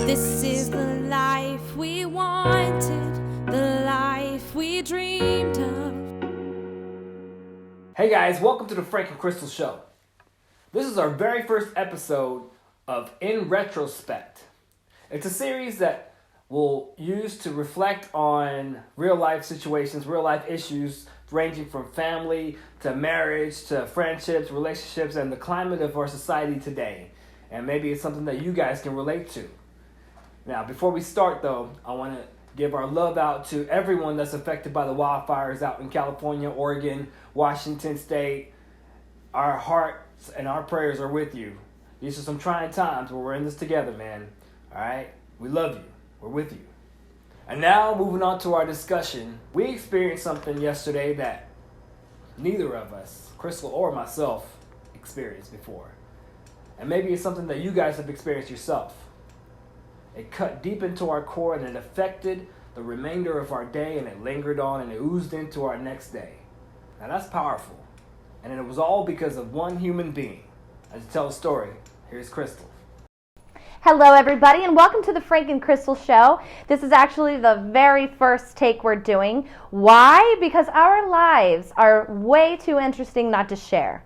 This is the life we wanted, the life we dreamed of. Hey guys, welcome to the Frank and Crystal Show. This is our very first episode of In Retrospect. It's a series that we'll use to reflect on real life situations, real life issues ranging from family to marriage to friendships, relationships, and the climate of our society today. And maybe it's something that you guys can relate to. Now, before we start though, I want to give our love out to everyone that's affected by the wildfires out in California, Oregon, Washington State. Our hearts and our prayers are with you. These are some trying times, but we're in this together, man. All right? We love you. We're with you. And now, moving on to our discussion. We experienced something yesterday that neither of us, Crystal or myself, experienced before. And maybe it's something that you guys have experienced yourself. It cut deep into our core and it affected the remainder of our day, and it lingered on and it oozed into our next day. Now that's powerful. And it was all because of one human being. And to tell the story, here's Crystal. Hello everybody, and welcome to the Frank and Crystal Show. This is actually the very first take we're doing. Why? Because our lives are way too interesting not to share.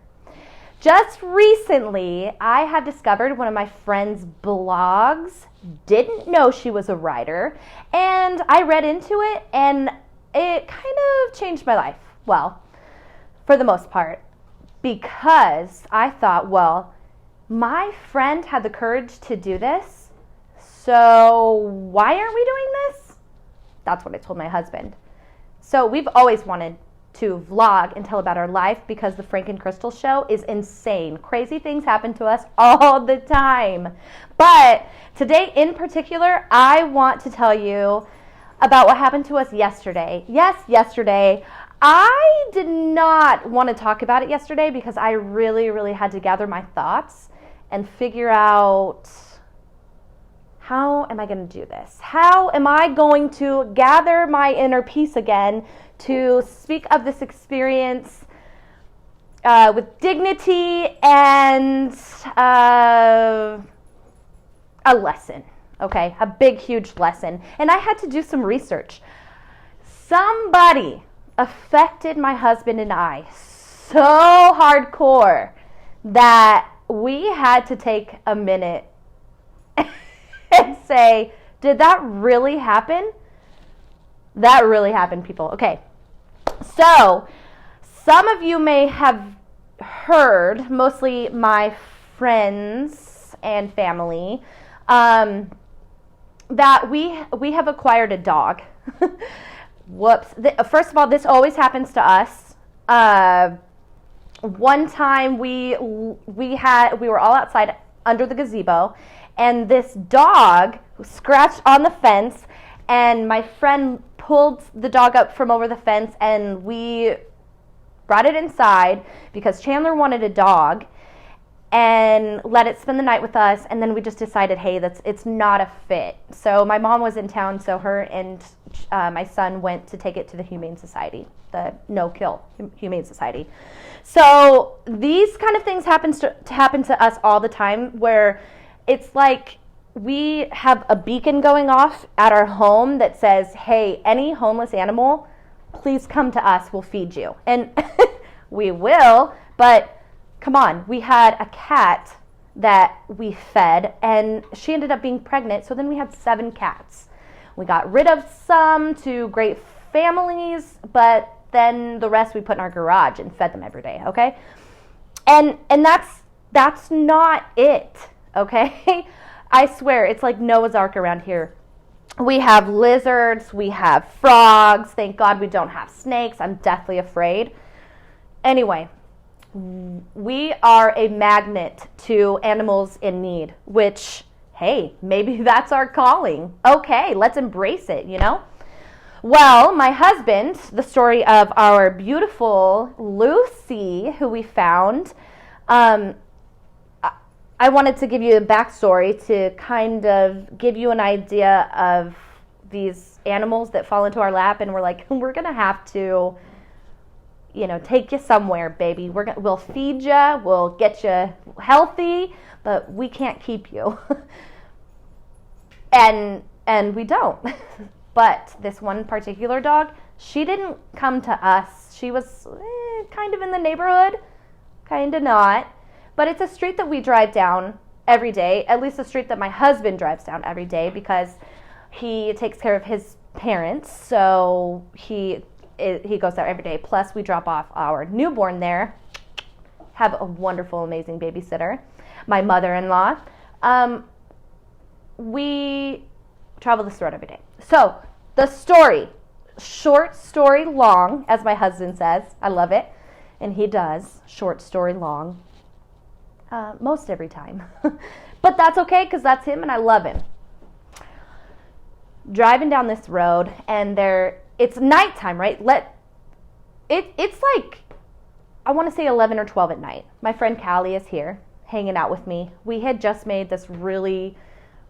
Just recently, I have discovered one of my friend's blogs. Didn't know she was a writer, and I read into it, and it kind of changed my life. Well, for the most part, because I thought, well, my friend had the courage to do this, so why aren't we doing this? That's what I told my husband. So we've always wanted to vlog and tell about our life because the Frank and Crystal Show is insane. Crazy things happen to us all the time. But today in particular, I want to tell you about what happened to us yesterday. Yes, yesterday. I did not want to talk about it yesterday because I really had to gather my thoughts and figure out, how am I going to do this? How am I going to gather my inner peace again to speak of this experience with dignity and a lesson, okay? A big, huge lesson. And I had to do some research. Somebody affected my husband and I so hardcore that we had to take a minute and say, did that really happen? That really happened, people. Okay. So, some of you may have heard, mostly my friends and family, that we have acquired a dog. Whoops. First of all, this always happens to us. One time we were all outside under the gazebo, and this dog scratched on the fence, and my friend pulled the dog up from over the fence, and we brought it inside because Chandler wanted a dog and let it spend the night with us. And then we just decided, hey, it's not a fit. So my mom was in town, so her and my son went to take it to the Humane Society, the no-kill Humane Society. So these kind of things happen to us all the time, where it's like we have a beacon going off at our home that says, hey, any homeless animal, please come to us, we'll feed you. And we will, but come on, we had a cat that we fed, and she ended up being pregnant, so then we had 7 cats. We got rid of some to great families, but then the rest we put in our garage and fed them every day, okay? And that's not it, okay? I swear, it's like Noah's Ark around here. We have lizards, we have frogs. Thank God we don't have snakes. I'm deathly afraid. Anyway, we are a magnet to animals in need, which, hey, maybe that's our calling. Okay, let's embrace it, you know? Well, my husband, the story of our beautiful Lucy, who we found, I wanted to give you a backstory to kind of give you an idea of these animals that fall into our lap, and we're like, we're going to have to, take you somewhere, baby. We'll feed you, we'll get you healthy, but we can't keep you. And we don't. But this one particular dog, she didn't come to us. She was kind of in the neighborhood, kind of not. But it's a street that we drive down every day, at least a street that my husband drives down every day because he takes care of his parents. So he goes there every day. Plus, we drop off our newborn there. Have a wonderful, amazing babysitter, my mother-in-law. We travel this road every day. So the story, short story long, as my husband says. I love it. And he does, short story long, most every time. But that's okay because that's him and I love him. Driving down this road and it's nighttime, right? It's like, I want to say 11 or 12 at night. My friend Callie is here hanging out with me. We had just made this really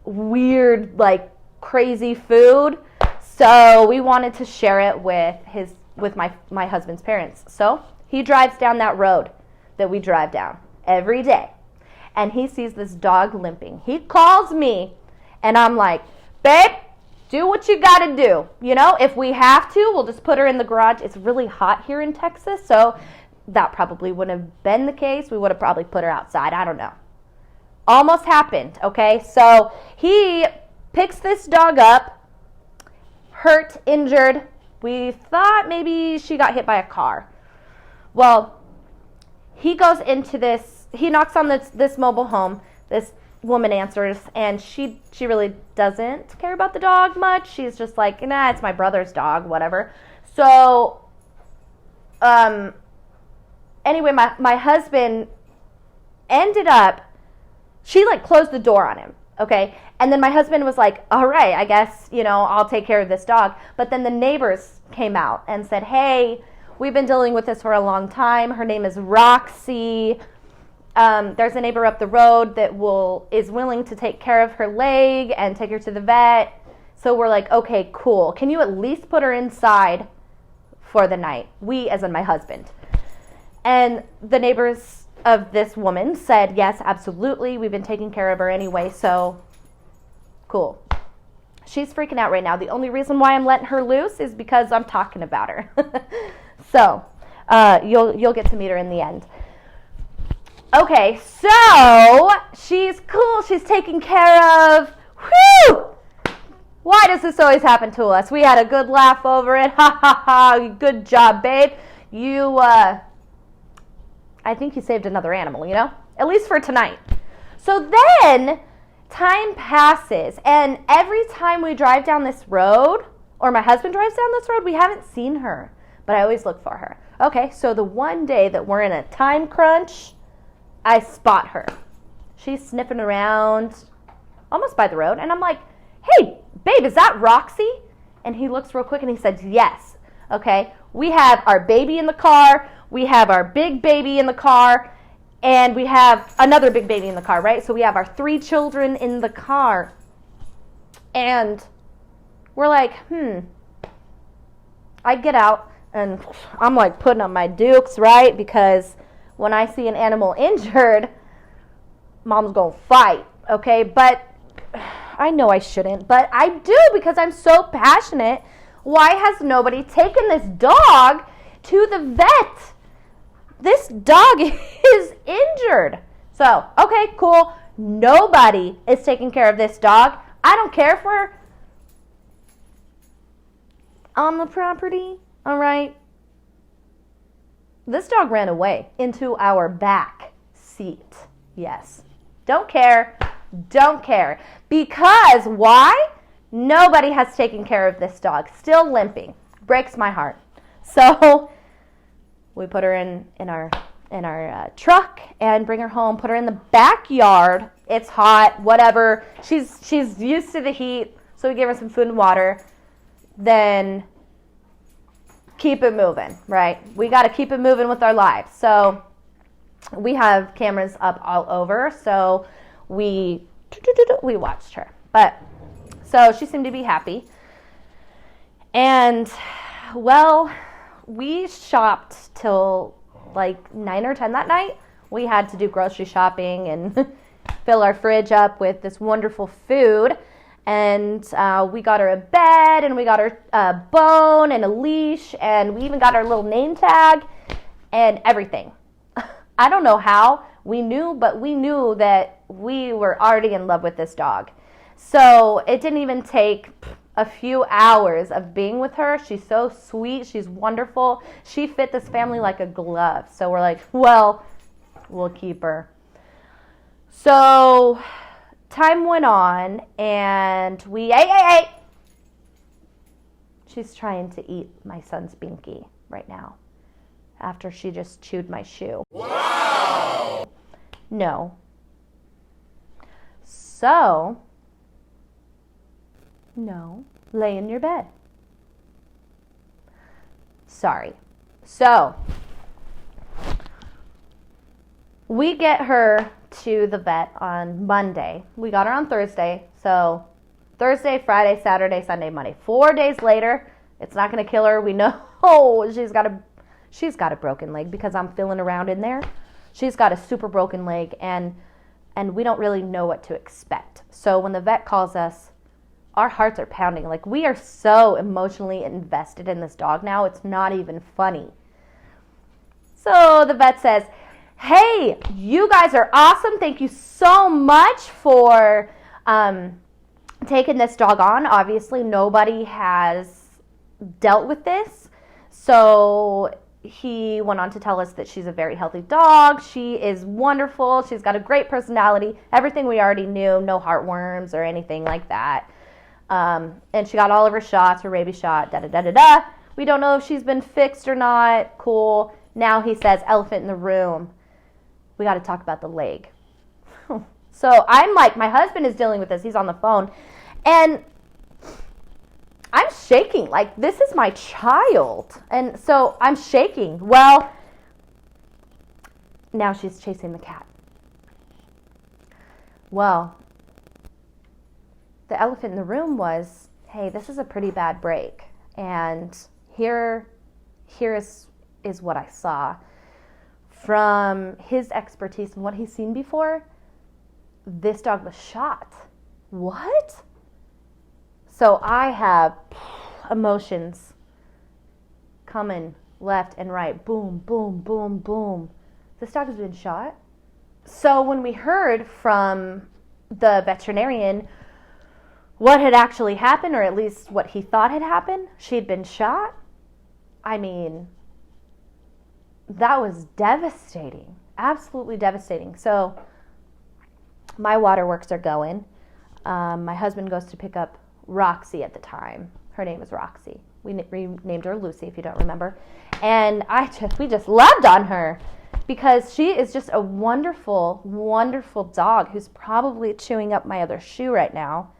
weird, like crazy food. So we wanted to share it with my husband's parents. So he drives down that road that we drive down every day. And he sees this dog limping. He calls me and I'm like, babe, do what you got to do. You know, if we have to, we'll just put her in the garage. It's really hot here in Texas, so that probably wouldn't have been the case. We would have probably put her outside. I don't know. Almost happened, okay? So he picks this dog up, hurt, injured. We thought maybe she got hit by a car. Well, he goes into this, he knocks on this mobile home. This woman answers, and she really doesn't care about the dog much. She's just like, nah, it's my brother's dog, whatever. So, anyway, my husband ended up, she like closed the door on him, okay? And then my husband was like, all right, I guess, I'll take care of this dog. But then the neighbors came out and said, hey, we've been dealing with this for a long time. Her name is Roxy. There's a neighbor up the road that is willing to take care of her leg and take her to the vet. So we're like, okay, cool. Can you at least put her inside for the night? We, as in my husband. And the neighbors of this woman said, yes, absolutely. We've been taking care of her anyway, so cool. She's freaking out right now. The only reason why I'm letting her loose is because I'm talking about her. So you'll get to meet her in the end. Okay, so she's cool. She's taken care of. Whew! Why does this always happen to us? We had a good laugh over it. Ha ha ha. Good job, babe. I think you saved another animal, at least for tonight. So then time passes, and every time we drive down this road, or my husband drives down this road, we haven't seen her, but I always look for her. Okay, so the one day that we're in a time crunch, I spot her. She's sniffing around almost by the road, and I'm like, hey, babe, is that Roxy? And he looks real quick and he said, yes. Okay, we have our baby in the car, we have our big baby in the car, and we have another big baby in the car, right? So we have our 3 children in the car. And we're like, I get out and I'm like putting on my dukes, right? Because when I see an animal injured, mom's gonna fight, okay? But I know I shouldn't, but I do because I'm so passionate. Why has nobody taken this dog to the vet? This dog is injured. So, okay, cool. Nobody is taking care of this dog. I don't care if we're on the property, all right? This dog ran away into our back seat. Yes. Don't care. Don't care. Because why? Nobody has taken care of this dog. Still limping. Breaks my heart. So we put her in our truck and bring her home. Put her in the backyard. It's hot. Whatever. She's used to the heat. So we gave her some food and water. Then keep it moving, right? We got to keep it moving with our lives. So we have cameras up all over. So we watched her. But so she seemed to be happy. And well, we shopped till like 9 or 10 that night. We had to do grocery shopping and fill our fridge up with this wonderful food. And we got her a bed, and we got her a bone and a leash, and we even got her little name tag and everything. I don't know how we knew, but we knew that we were already in love with this dog. So it didn't even take a few hours of being with her. She's so sweet. She's wonderful. She fit this family like a glove. So we're like, well, we'll keep her. So time went on, and we ate. She's trying to eat my son's binky right now after she just chewed my shoe. Wow! No. So, no, lay in your bed. Sorry. So, we get her to the vet on Monday. We got her on Thursday. So Thursday, Friday, Saturday, Sunday, Monday. 4 days later, it's not going to kill her. We know she's got a broken leg because I'm feeling around in there. She's got a super broken leg, and we don't really know what to expect. So when the vet calls us, our hearts are pounding. Like, we are so emotionally invested in this dog now. It's not even funny. So the vet says, hey, you guys are awesome. Thank you so much for taking this dog on. Obviously, nobody has dealt with this. So he went on to tell us that she's a very healthy dog. She is wonderful. She's got a great personality. Everything we already knew. No heartworms or anything like that. And she got all of her shots, her rabies shot, da-da-da-da-da. We don't know if she's been fixed or not. Cool. Now he says, elephant in the room. We got to talk about the leg. So I'm like, my husband is dealing with this. He's on the phone. And I'm shaking. Like, this is my child. And so I'm shaking. Well, now she's chasing the cat. Well, the elephant in the room was, hey, this is a pretty bad break. And here is what I saw. From his expertise and what he's seen before, this dog was shot. What? So I have emotions coming left and right. Boom, boom, boom, boom. This dog has been shot. So when we heard from the veterinarian what had actually happened, or at least what he thought had happened, she had been shot. I mean, that was devastating, absolutely devastating. So my waterworks are going. My husband goes to pick up Roxy at the time. Her name was Roxy. We named her Lucy, if you don't remember. And we just loved on her because she is just a wonderful, wonderful dog who's probably chewing up my other shoe right now.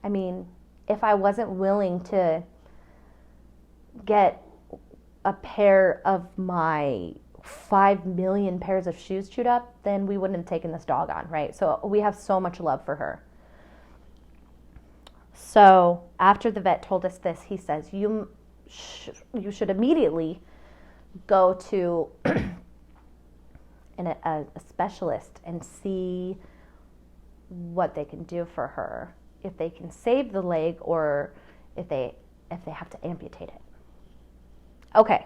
I mean, if I wasn't willing to get a pair of my 5 million pairs of shoes chewed up, then we wouldn't have taken this dog on, right? So we have so much love for her. So after the vet told us this, he says, you should immediately go to a specialist and see what they can do for her, if they can save the leg or if they have to amputate it. Okay,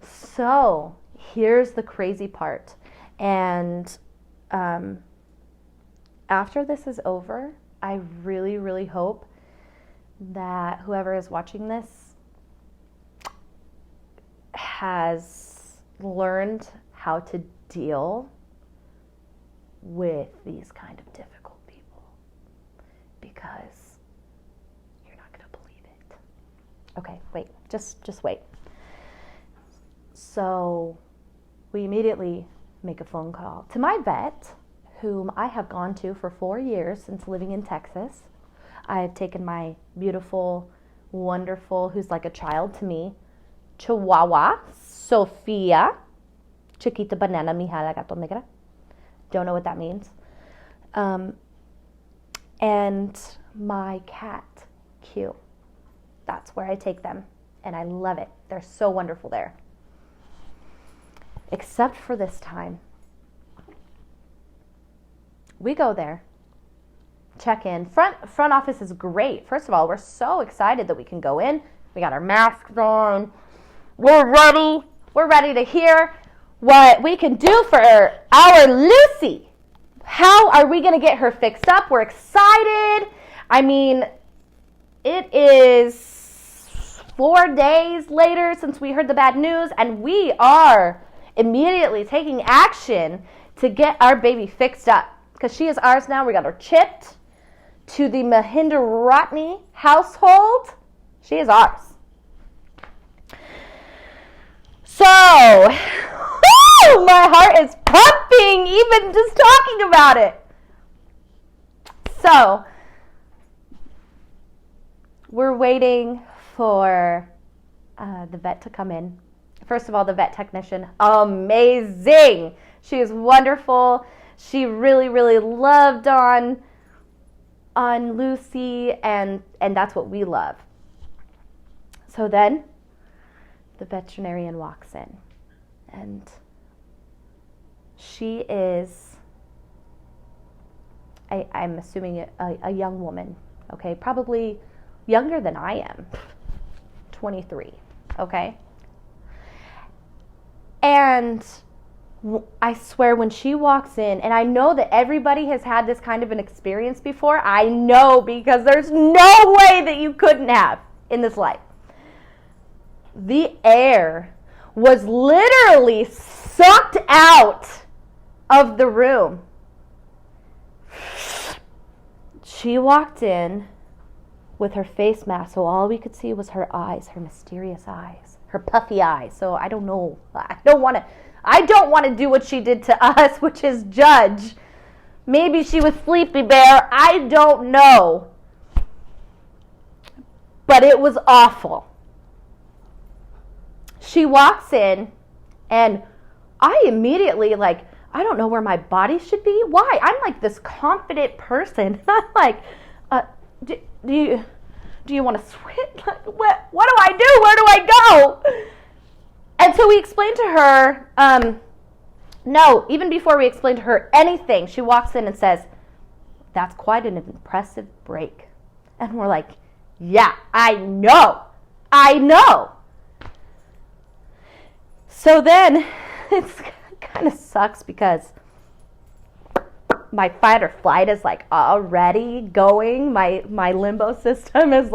so here's the crazy part. And after this is over, I really, really hope that whoever is watching this has learned how to deal with these kind of difficult people, because you're not going to believe it. Okay, wait, just wait. So we immediately make a phone call to my vet, whom I have gone to for 4 years since living in Texas. I have taken my beautiful, wonderful, who's like a child to me, Chihuahua, Sofia, Chiquita Banana Mija la Gato Negra. Don't know what that means. And my cat, Q. That's where I take them, and I love it. They're so wonderful there. Except for this time. We go there check in. Front office is great. First of all, we're so excited that we can go in. We got our masks on. We're ready. We're ready to hear what we can do for our Lucy. How are we going to get her fixed up? We're excited. I mean, it is 4 days later since we heard the bad news, and we are immediately taking action to get our baby fixed up because she is ours now. We got her chipped to the Mahinderatni household. She is ours. So, my heart is pumping even just talking about it. So, we're waiting for the vet to come in. First of all, the vet technician, amazing. She is wonderful. She really, really loved on Lucy, and that's what we love. So then, the veterinarian walks in, and she is, I'm assuming, a young woman, okay? Probably younger than I am, 23, okay? And I swear when she walks in, and I know that everybody has had this kind of an experience before. I know because there's no way that you couldn't have in this life. The air was literally sucked out of the room. She walked in with her face mask, so all we could see was her eyes, her mysterious eyes, her puffy eyes. So I don't know. I don't want to do what she did to us, which is judge. Maybe she was Sleepy Bear. I don't know. But it was awful. She walks in, and I immediately, I don't know where my body should be. Why? I'm like this confident person. I'm like, do you want to switch? What do I do? Where do I go? And so we explained to her, no, even before we explained to her anything, she walks in and says, that's quite an impressive break. And we're like, yeah, I know. So then it kind of sucks because my fight or flight is already going. My limbo system is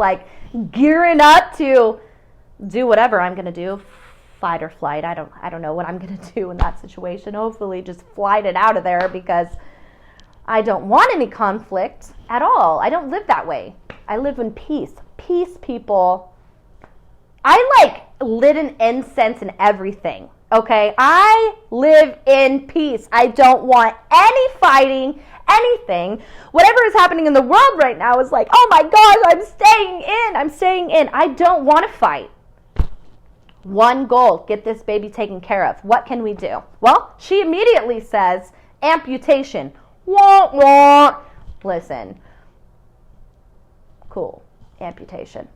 gearing up to do whatever I'm going to do. Fight or flight. I don't know what I'm going to do in that situation. Hopefully just flight it out of there because I don't want any conflict at all. I don't live that way. I live in peace. Peace, people. I lit an incense and everything. Okay? I live in peace. I don't want any fighting, anything. Whatever is happening in the world right now is oh my gosh, I'm staying in. I don't want to fight. One goal, get this baby taken care of. What can we do? Well, she immediately says, amputation. Wah, wah. Listen. Cool. Amputation.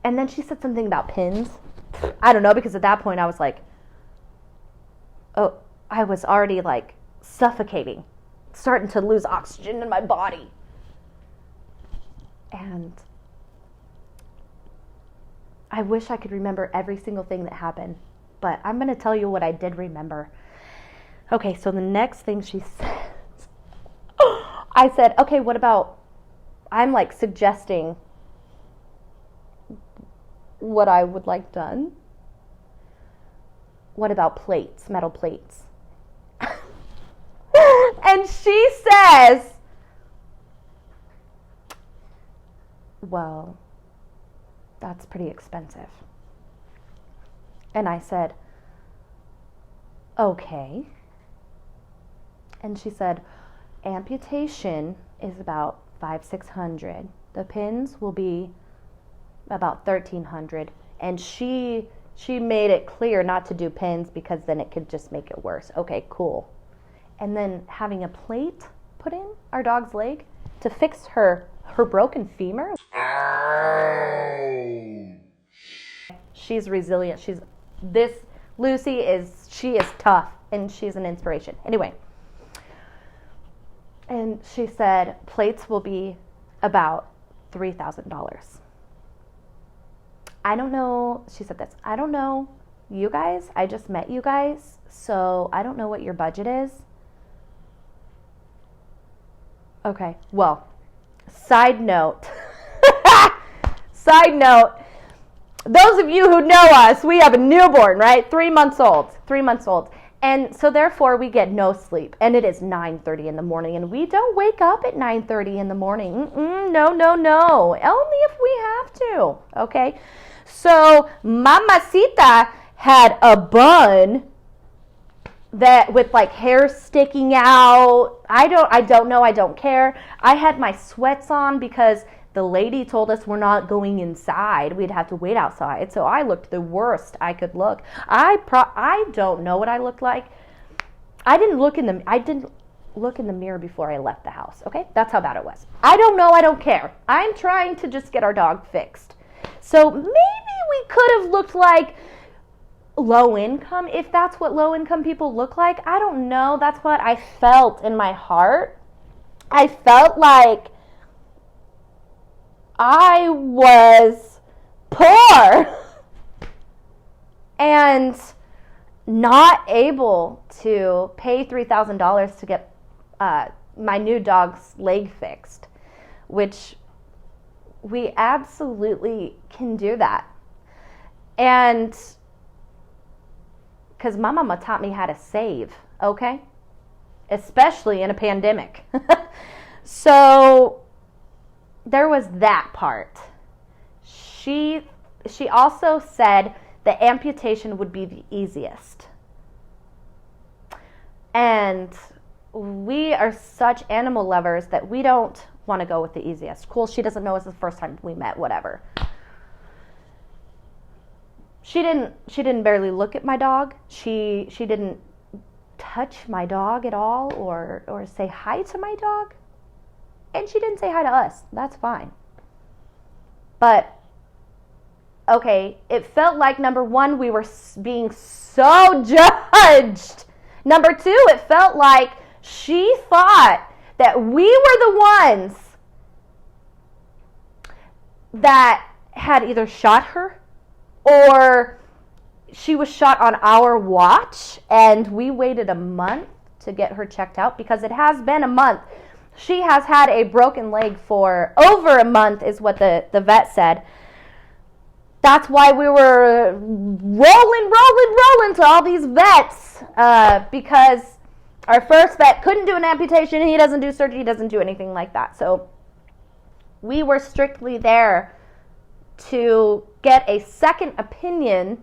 And then she said something about pins. I don't know, because at that point I was I was already suffocating, starting to lose oxygen in my body. And I wish I could remember every single thing that happened, but I'm going to tell you what I did remember. Okay, so the next thing she says, I said, okay, what about, I'm suggesting what I would like done. What about plates, metal plates? And she says, well, that's pretty expensive. And I said, okay. And she said, amputation is about $500-$600. The pins will be about $1,300. And she made it clear not to do pins because then it could just make it worse. Okay, cool. And then having a plate put in our dog's leg to fix her broken femur. She's resilient. Lucy is tough, and she's an inspiration. Anyway, And she said, plates will be about $3,000. I don't know, she said this, I don't know you guys, I just met you guys, so I don't know what your budget is. Okay, well, side note, those of you who know us, we have a newborn, right? 3 months old. And so therefore we get no sleep. And it is 9:30 in the morning. And we don't wake up at 9:30 in the morning. No. Only if we have to. Okay? So Mamacita had a bun that with like hair sticking out. I don't know. I don't care. I had my sweats on because the lady told us we're not going inside. We'd have to wait outside. So I looked the worst I could look. I don't know what I looked like. I didn't look in the mirror before I left the house. Okay? That's how bad it was. I don't know. I don't care. I'm trying to just get our dog fixed. So maybe we could have looked like low income, if that's what low income people look like. I don't know. That's what I felt in my heart. I felt like I was poor and not able to pay $3,000 to get my new dog's leg fixed, which we absolutely can do that. And because my mama taught me how to save, okay? Especially in a pandemic. So there was that part. She also said the amputation would be the easiest. And we are such animal lovers that we don't want to go with the easiest. Cool, she doesn't know it's the first time we met, whatever. She didn't barely look at my dog. She didn't touch my dog at all or say hi to my dog. And she didn't say hi to us. That's fine. But, okay, it felt like, number one, we were being so judged. Number two, it felt like she thought that we were the ones that had either shot her or she was shot on our watch, and we waited a month to get her checked out because it has been a month. She has had a broken leg for over a month is what the vet said. That's why we were rolling to all these vets because our first vet couldn't do an amputation. He doesn't do surgery. He doesn't do anything like that. So we were strictly there to get a second opinion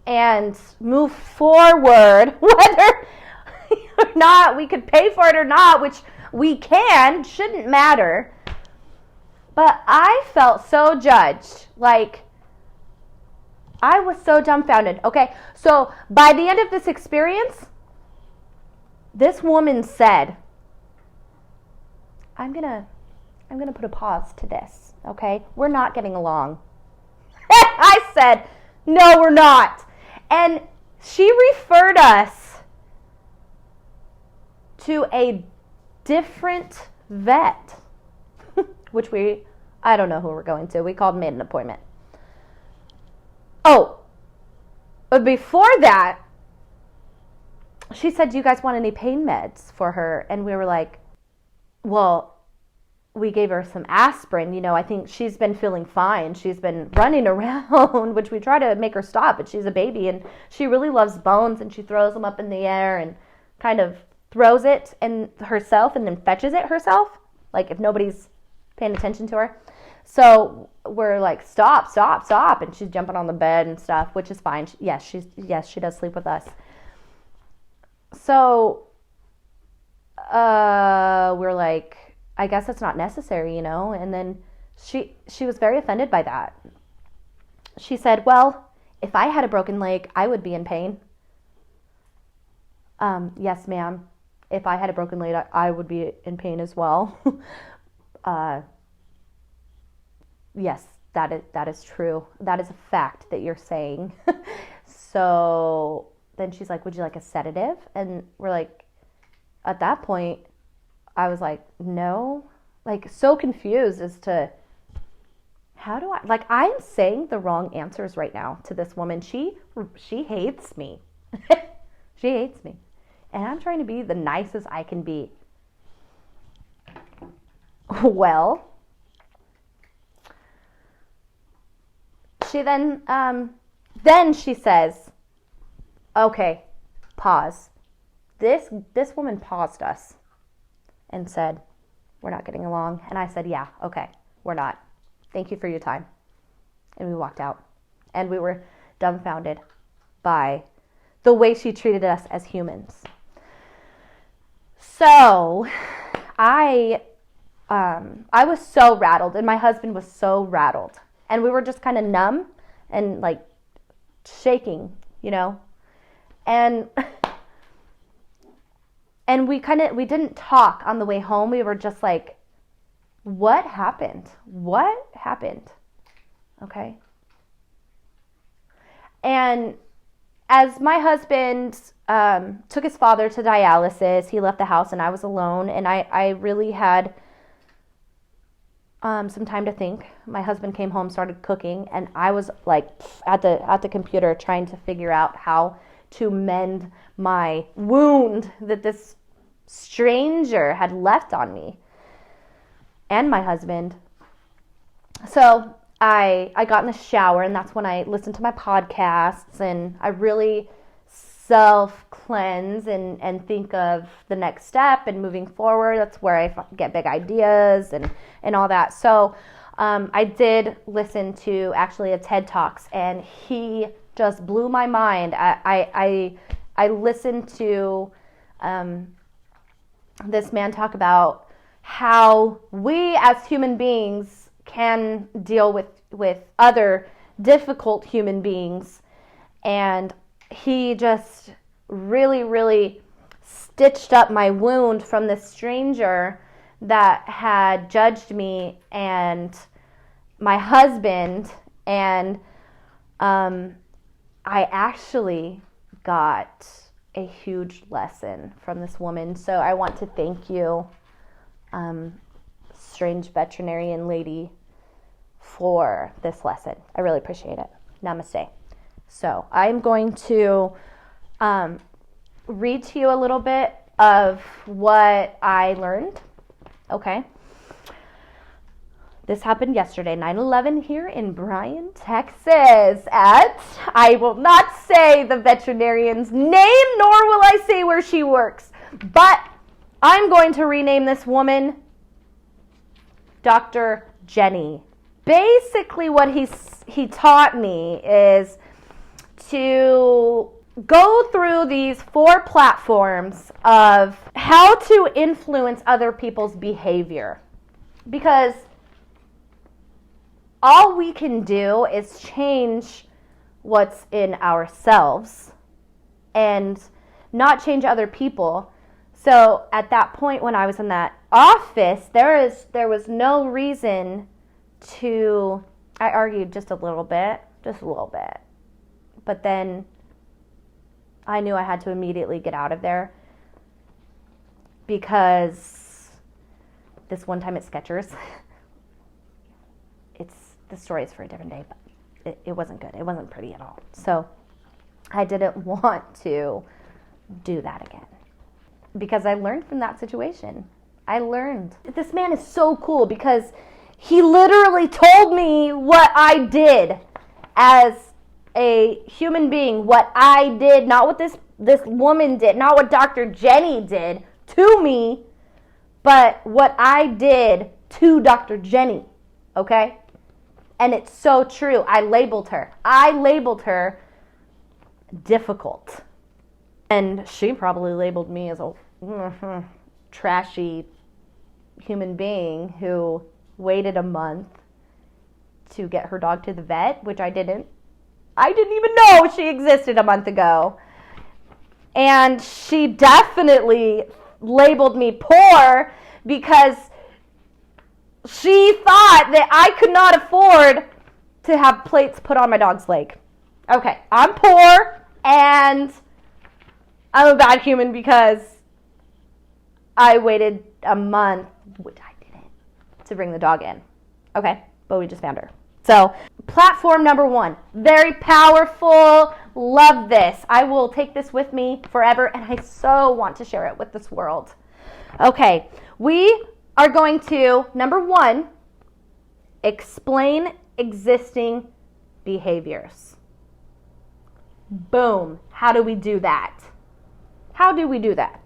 and move forward, whether or not we could pay for it or not, which we can, shouldn't matter. But I felt so judged. Like, I was so dumbfounded. Okay, so by the end of this experience, this woman said, I'm gonna put a pause to this, okay? We're not getting along. I said, no, we're not. And she referred us to a different vet, which I don't know who we're going to. We called, made an appointment. Oh, but before that, she said, do you guys want any pain meds for her? And we were like, well, we gave her some aspirin. You know, I think she's been feeling fine. She's been running around, which we try to make her stop, but she's a baby and she really loves bones and she throws them up in the air and kind of throws it in herself and then fetches it herself, like if nobody's paying attention to her. So we're like, stop, and she's jumping on the bed and stuff, which is fine. Yes, she does sleep with us. So we're like, I guess it's not necessary, you know. And then she was very offended by that. She said, well, if I had a broken leg, I would be in pain. Yes, ma'am. If I had a broken leg, I would be in pain as well. Yes, that is true. That is a fact that you're saying. So then she's like, would you like a sedative? And we're like, at that point, I was like, no, like so confused as to how do I, like I'm saying the wrong answers right now to this woman. She hates me. She hates me. And I'm trying to be the nicest I can be. Well, she then she says, okay, pause. This woman paused us and said, we're not getting along. And I said, yeah, okay, we're not. Thank you for your time. And we walked out. And we were dumbfounded by the way she treated us as humans. So I was so rattled, and my husband was so rattled. And we were just kind of numb and like shaking, you know. And we didn't talk on the way home. We were just like, what happened? What happened? Okay. And as my husband took his father to dialysis, he left the house and I was alone, and I really had some time to think. My husband came home, started cooking, and I was like at the computer trying to figure out how to mend my wound that this stranger had left on me and my husband. So I got in the shower, and that's when I listened to my podcasts, and I really self-cleanse and think of the next step and moving forward. That's where I get big ideas and all that. So I did listen to actually a TED Talks, and he just blew my mind. I listened to this man talk about how we as human beings can deal with other difficult human beings. And he just really, really stitched up my wound from this stranger that had judged me and my husband. And I actually got a huge lesson from this woman. So I want to thank you, strange veterinarian lady, for this lesson. I really appreciate it. Namaste. So I'm going to read to you a little bit of what I learned. Okay. This happened yesterday, 9/11, here in Bryan, Texas, at, I will not say the veterinarian's name, nor will I say where she works, but I'm going to rename this woman Dr. Jenny. Basically what he taught me is to go through these 4 platforms of how to influence other people's behavior. Because all we can do is change what's in ourselves and not change other people. So at that point when I was in that office, there was no reason to, I argued just a little bit. But then I knew I had to immediately get out of there, because this one time at Skechers, the story is for a different day, but it wasn't good. It wasn't pretty at all. So I didn't want to do that again, because I learned from that situation. I learned. This man is so cool, because he literally told me what I did as a human being, what I did, not what this woman did, not what Dr. Jenny did to me, but what I did to Dr. Jenny, okay? And it's so true. I labeled her difficult. And she probably labeled me as a trashy human being who waited a month to get her dog to the vet, which I didn't. I didn't even know she existed a month ago. And she definitely labeled me poor, because she thought that I could not afford to have plates put on my dog's leg. Okay, I'm poor and I'm a bad human because I waited a month, which I didn't, to bring the dog in. Okay, but we just found her. So, platform number 1, very powerful. Love this. I will take this with me forever, and I so want to share it with this world. Okay, we are going to, number 1, explain existing behaviors. Boom. How do we do that? How do we do that?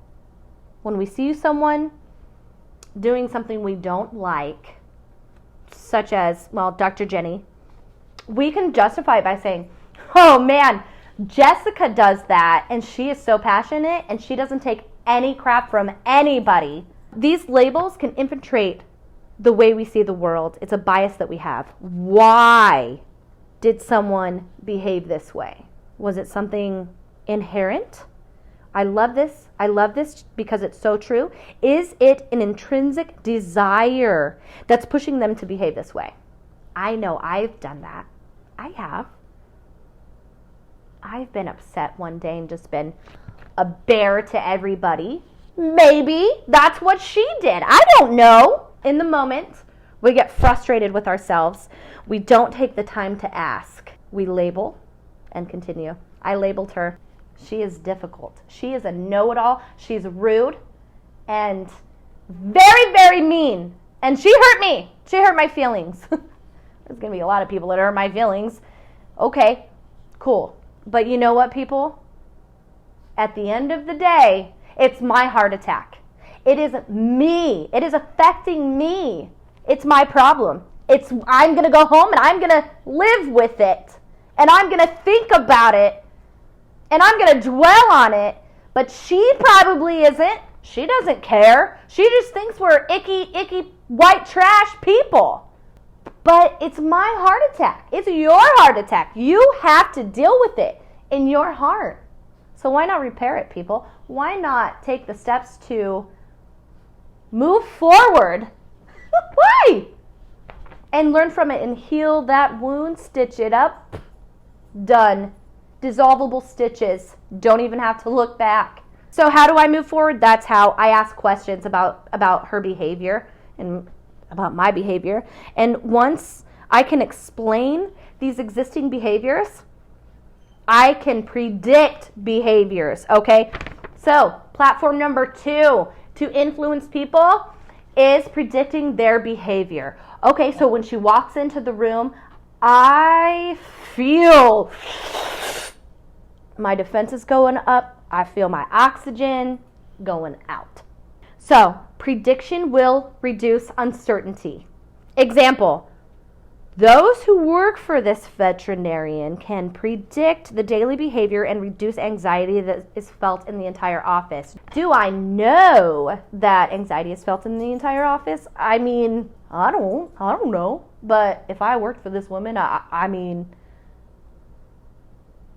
When we see someone doing something we don't like, such as, well, Dr. Jenny, we can justify it by saying, oh man, Jessica does that and she is so passionate and she doesn't take any crap from anybody. These labels can infiltrate the way we see the world. It's a bias that we have. Why did someone behave this way? Was it something inherent? I love this. I love this because it's so true. Is it an intrinsic desire that's pushing them to behave this way? I know I've done that. I have. I've been upset one day and just been a bear to everybody. Maybe that's what she did. I don't know. In the moment, we get frustrated with ourselves. We don't take the time to ask. We label and continue. I labeled her. She is difficult. She is a know-it-all. She's rude and very, very mean. And she hurt me. She hurt my feelings. There's going to be a lot of people that hurt my feelings. Okay, cool. But you know what, people? At the end of the day, it's my heart attack. It isn't me. It is affecting me. It's my problem. I'm going to go home and I'm going to live with it. And I'm going to think about it. And I'm going to dwell on it, but she probably isn't. She doesn't care. She just thinks we're icky, white trash people. But it's my heart attack. It's your heart attack. You have to deal with it in your heart. So why not repair it, people? Why not take the steps to move forward? Why? And learn from it and heal that wound, stitch it up. Done. Dissolvable stitches. Don't even have to look back. So how do I move forward? That's how I ask questions about her behavior and about my behavior. And once I can explain these existing behaviors, I can predict behaviors, okay? So platform number 2 to influence people is predicting their behavior. Okay, so when she walks into the room, I feel my defenses going up. I feel my oxygen going out. So, prediction will reduce uncertainty. Example, those who work for this veterinarian can predict the daily behavior and reduce anxiety that is felt in the entire office. Do I know that anxiety is felt in the entire office? I mean, I don't know. But if I worked for this woman, I mean,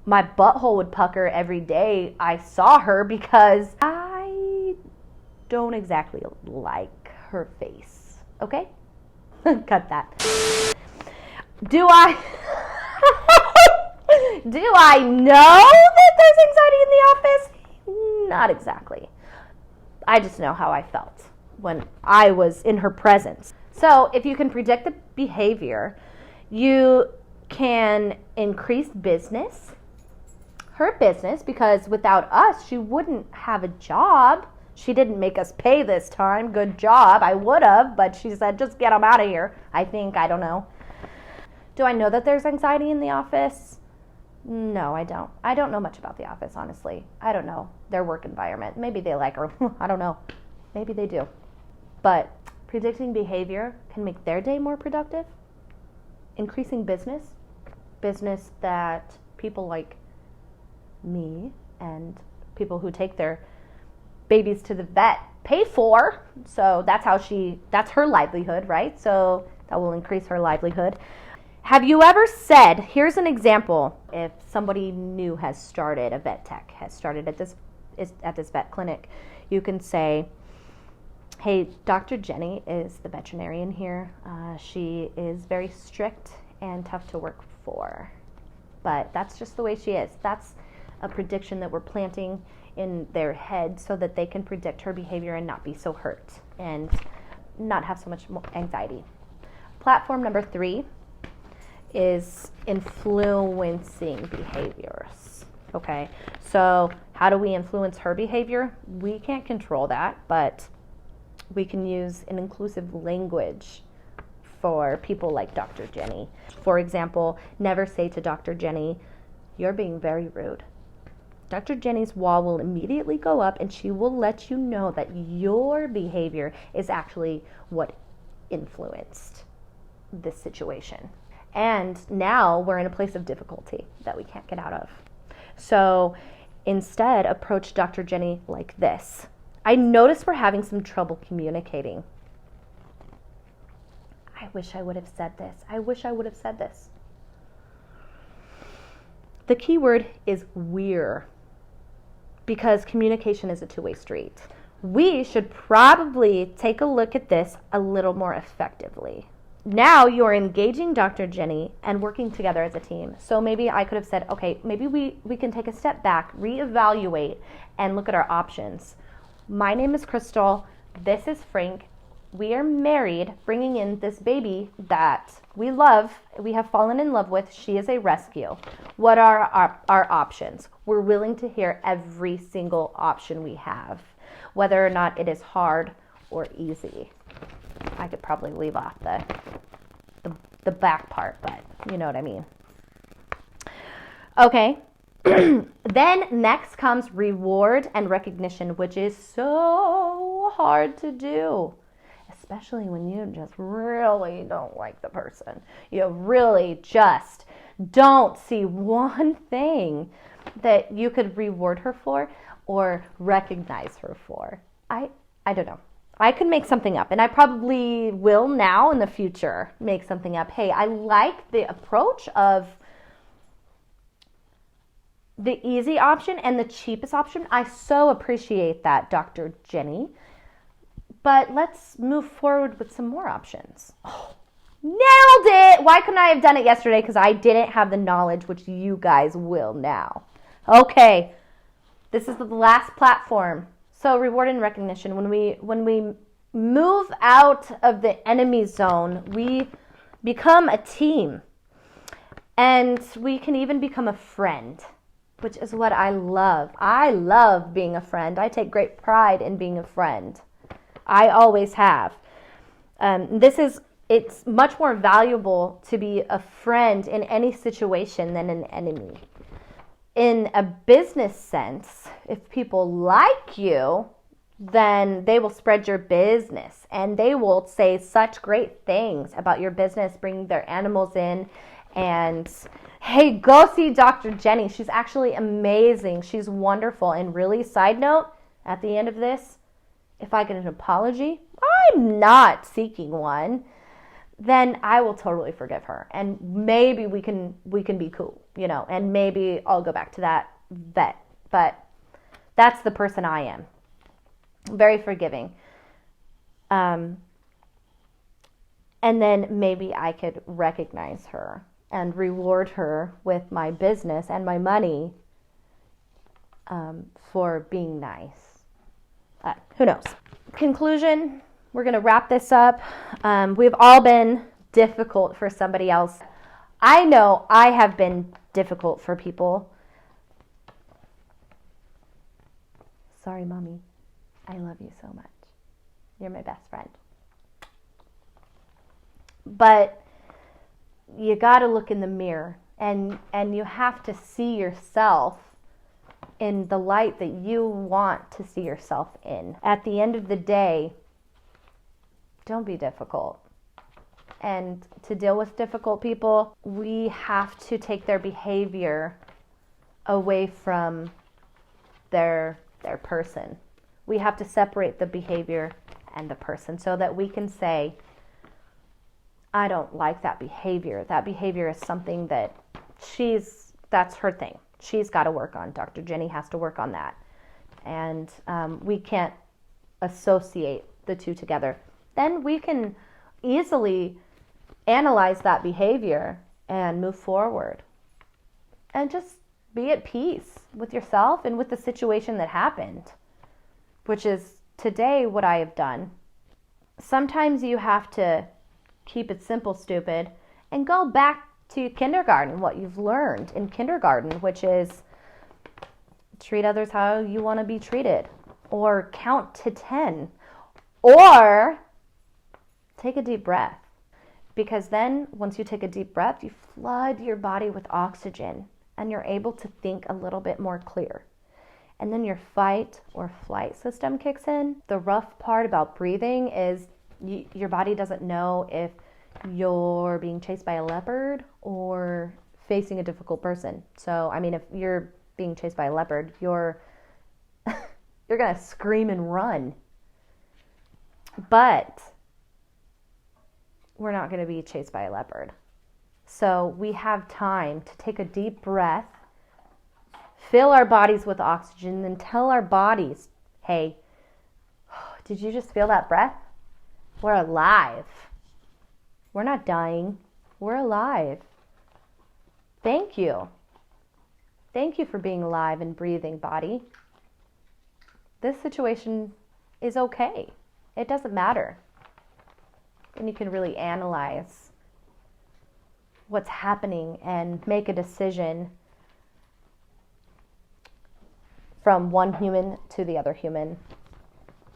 my butthole would pucker every day I saw her because I don't exactly like her face. Okay? Cut that. Do I know that there's anxiety in the office? Not exactly. I just know how I felt when I was in her presence. So if you can predict the behavior, you can increase business, her business, because without us, she wouldn't have a job. She didn't make us pay this time. Good job. I would have, but she said, just get them out of here. I don't know. Do I know that there's anxiety in the office? No, I don't. I don't know much about the office, honestly. I don't know their work environment. Maybe they like her. I don't know. Maybe they do. But predicting behavior can make their day more productive. Increasing business that people like me and people who take their babies to the vet pay for. So that's her livelihood, right? So that will increase her livelihood. Have you ever said, here's an example, if somebody new has started, a vet tech has started at this vet clinic, you can say, hey, Dr. Jenny is the veterinarian here. She is very strict and tough to work for, but that's just the way she is. That's a prediction that we're planting in their head so that they can predict her behavior and not be so hurt and not have so much more anxiety. Platform number 3 is influencing behaviors. Okay, so how do we influence her behavior? We can't control that, but we can use an inclusive language for people like Dr. Jenny. For example, never say to Dr. Jenny, "You're being very rude." Dr. Jenny's wall will immediately go up and she will let you know that your behavior is actually what influenced this situation. And now we're in a place of difficulty that we can't get out of. So instead, approach Dr. Jenny like this. I notice we're having some trouble communicating. I wish I would have said this. I wish I would have said this. The key word is we're, because communication is a two-way street. We should probably take a look at this a little more effectively. Now you're engaging Dr. Jenny and working together as a team. So maybe I could have said, okay, maybe we can take a step back, reevaluate, and look at our options. My name is Crystal. This is Frank. We are married, bringing in this baby that we love, we have fallen in love with. She is a rescue. What are our options? We're willing to hear every single option we have, whether or not it is hard or easy. I could probably leave off the back part, but you know what I mean. Okay. Then next comes reward and recognition, which is so hard to do, especially when you just really don't like the person. You really just don't see one thing that you could reward her for or recognize her for. I don't know. I could make something up, and I probably will now in the future make something up. Hey, I like the approach of the easy option and the cheapest option. I so appreciate that, Dr. Jenny. But let's move forward with some more options. Oh, nailed it! Why couldn't I have done it yesterday? Because I didn't have the knowledge, which you guys will now. Okay, this is the last platform. So reward and recognition. When we move out of the enemy zone, we become a team. And we can even become a friend, which is what I love. I love being a friend. I take great pride in being a friend. I always have. It's much more valuable to be a friend in any situation than an enemy. In a business sense, if people like you, then they will spread your business and they will say such great things about your business, bringing their animals in and, hey, go see Dr. Jenny. She's actually amazing. She's wonderful. And really, side note, at the end of this, if I get an apology, I'm not seeking one, then I will totally forgive her. And maybe we can be cool, and maybe I'll go back to that vet. But that's the person I am. Very forgiving. And then maybe I could recognize her and reward her with my business and my money for being nice. Who knows? Conclusion, we're going to wrap this up. We've all been difficult for somebody else. I know I have been difficult for people. Sorry, Mommy. I love you so much. You're my best friend. But you got to look in the mirror and you have to see yourself in the light that you want to see yourself in. At the end of the day, don't be difficult. And to deal with difficult people, we have to take their behavior away from their person. We have to separate the behavior and the person so that we can say, I don't like that behavior. That behavior is something that that's her thing. She's got to work on. Dr. Jenny has to work on that. And we can't associate the two together. Then we can easily analyze that behavior and move forward. And just be at peace with yourself and with the situation that happened, which is today what I have done. Sometimes you have to keep it simple, stupid, and go back to kindergarten, what you've learned in kindergarten, which is treat others how you want to be treated, or count to 10, or take a deep breath. Because then once you take a deep breath, you flood your body with oxygen and you're able to think a little bit more clear. And then your fight or flight system kicks in. The rough part about breathing is your body doesn't know if you're being chased by a leopard or facing a difficult person. So, I mean, if you're being chased by a leopard, you're going to scream and run. But we're not going to be chased by a leopard. So we have time to take a deep breath, fill our bodies with oxygen, and tell our bodies, hey, did you just feel that breath? We're alive. We're not dying. We're alive. Thank you. Thank you for being alive and breathing, body. This situation is okay. It doesn't matter. And you can really analyze what's happening and make a decision from one human to the other human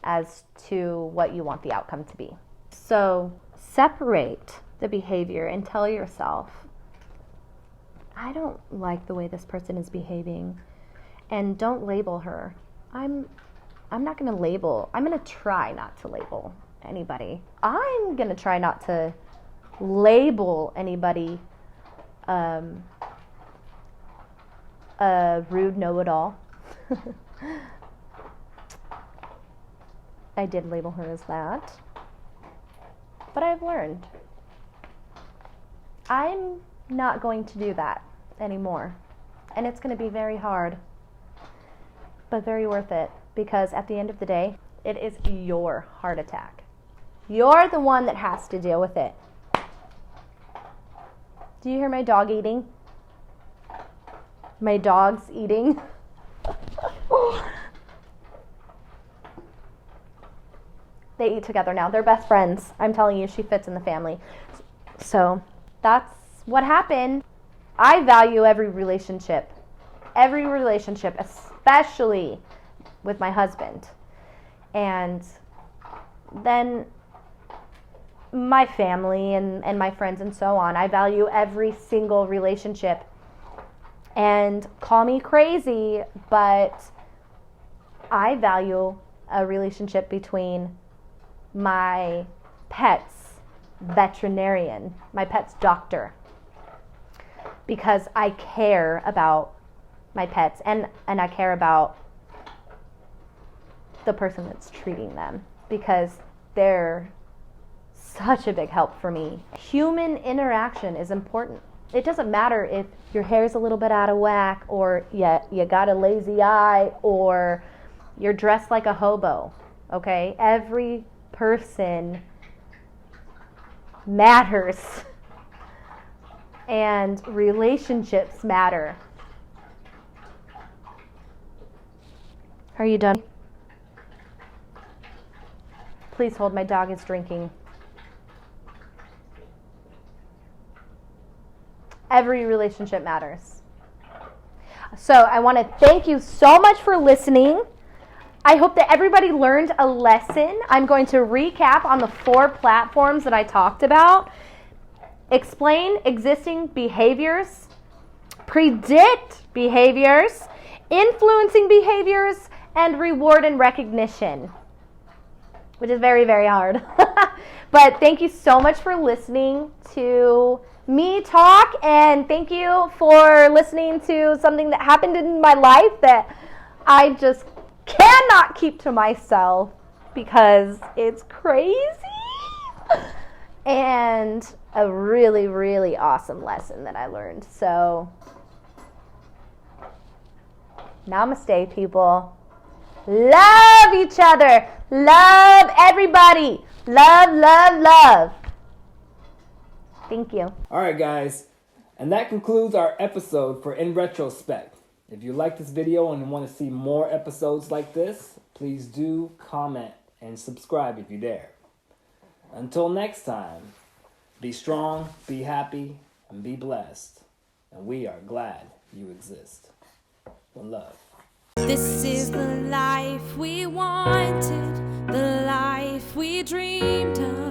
as to what you want the outcome to be. So separate the behavior and tell yourself, I don't like the way this person is behaving, and don't label her. I'm not going to label. I'm going to try not to label anybody. I'm going to try not to label anybody a rude know-it-all. I did label her as that. But I've learned. I'm not going to do that anymore. And it's going to be very hard, but very worth it, because at the end of the day, it is your heart attack. You're the one that has to deal with it. Do you hear my dog eating? My dog's eating. They eat together now. They're best friends. I'm telling you, she fits in the family. So that's what happened. I value every relationship, especially with my husband. And then my family and my friends and so on. I value every single relationship. And call me crazy, but I value a relationship between my pet's veterinarian, my pet's doctor, because I care about my pets and I care about the person that's treating them, because they're such a big help for me. Human interaction is important. It doesn't matter if your hair's a little bit out of whack, or you got a lazy eye, or you're dressed like a hobo, okay? Every person matters, and relationships matter. Are you done? Please hold, my dog is drinking. Every relationship matters. So I want to thank you so much for listening. I hope that everybody learned a lesson. I'm going to recap on the 4 platforms that I talked about. Explain existing behaviors, predict behaviors, influencing behaviors, and reward and recognition, which is very, very hard. But thank you so much for listening to me talk, and thank you for listening to something that happened in my life that I just cannot keep to myself because it's crazy, and a really, really awesome lesson that I learned. So namaste, people. Love each other. Love everybody. Love, love, love. Thank you. All right, guys. And that concludes our episode for In Retrospect. If you like this video and want to see more episodes like this, please do comment and subscribe if you dare. Until next time, be strong, be happy, and be blessed. And we are glad you exist. One love. This is the life we wanted, the life we dreamed of.